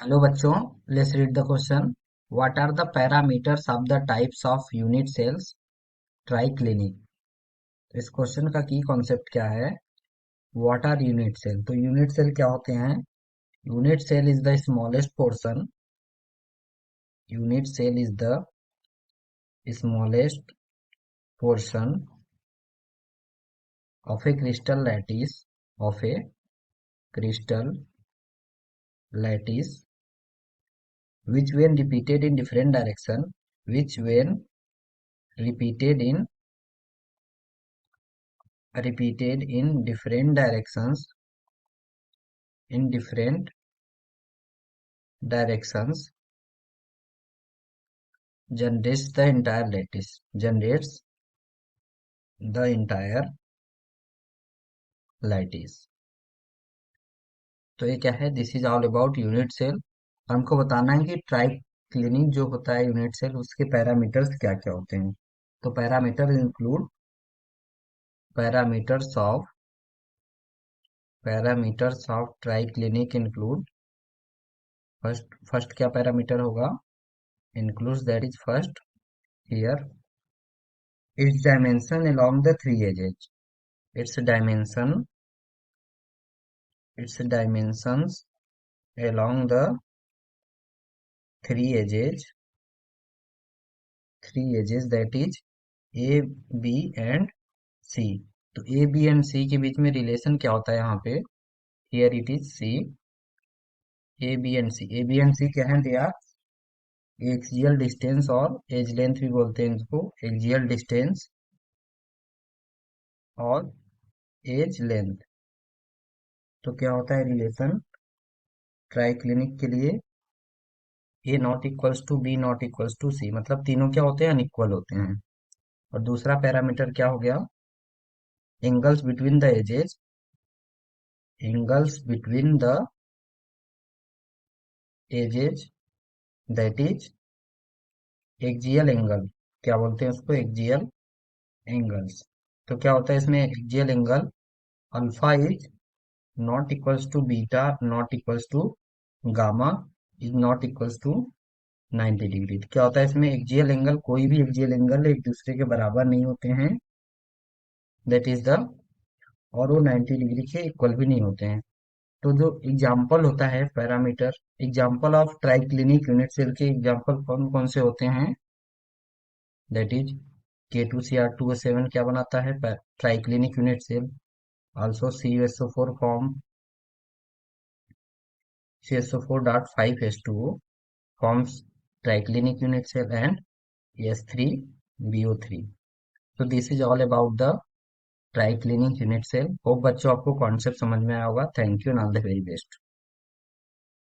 Hello बच्चों, let's read the question. What are the parameters of the types of unit cells triclinic. इस question का की concept क्या है? What are unit cell? तो unit cell क्या होते हैं? Unit cell is the smallest portion. Unit cell is the smallest portion of a crystal lattice. Of a crystal lattice which when repeated in different direction which when repeated in different directions in different directions generates the entire lattice. Generates the entire lattice. तो ये क्या है? This is all about unit cell. हमको बताना है कि triclinic जो होता है यूनिट सेल, उसके पैरामीटर्स क्या क्या होते हैं. तो parameters of parameters of triclinic include. First क्या पैरामीटर होगा? includes, that is first here, its dimension along the three edges. its dimension its dimensions along the three edges, that is a, b and c. तो a b and c के बीच में relation क्या होता है यहाँ पे? here it is c. a b and c क्या है यार? एक्सियल डिस्टेंस और एज लेंथ भी बोलते हैं इसको. एक्सियल डिस्टेंस और एज लेंथ. तो क्या होता है रिलेशन ट्राइक्लिनिक के लिए? A not equals to B not equals to C, मतलब तीनों क्या होते हैं? अनइक्वल होते हैं. और दूसरा पैरामीटर क्या हो गया? Angles between the axes. Angles between the axes, that is axial angle. क्या बोलते हैं उसको? Axial angles. तो क्या होता है इसमें? Axial angle alpha is not equals to beta not equals to gamma is not equals to 90 degree. तो क्या होता है इसमें? एक्जियल एंगल, कोई भी एक्जियल एंगल एक दूसरे के बराबर नहीं होते हैं. दैट इज द, और वो 90 डिग्री के इक्वल भी नहीं होते हैं. तो जो एग्जाम्पल होता है parameter, example of triclinic unit cell के एग्जाम्पल कौन कौन से होते हैं? दैट इज K2Cr2O7 क्या बनाता है? Triclinic unit cell. Also CuSO4 form CSO4.5H2O forms triclinic unit cell and S3BO3. So this is all about the triclinic unit cell. Hope बच्चों आपको कॉन्सेप्ट समझ में आया होगा. Thank you and all the very best.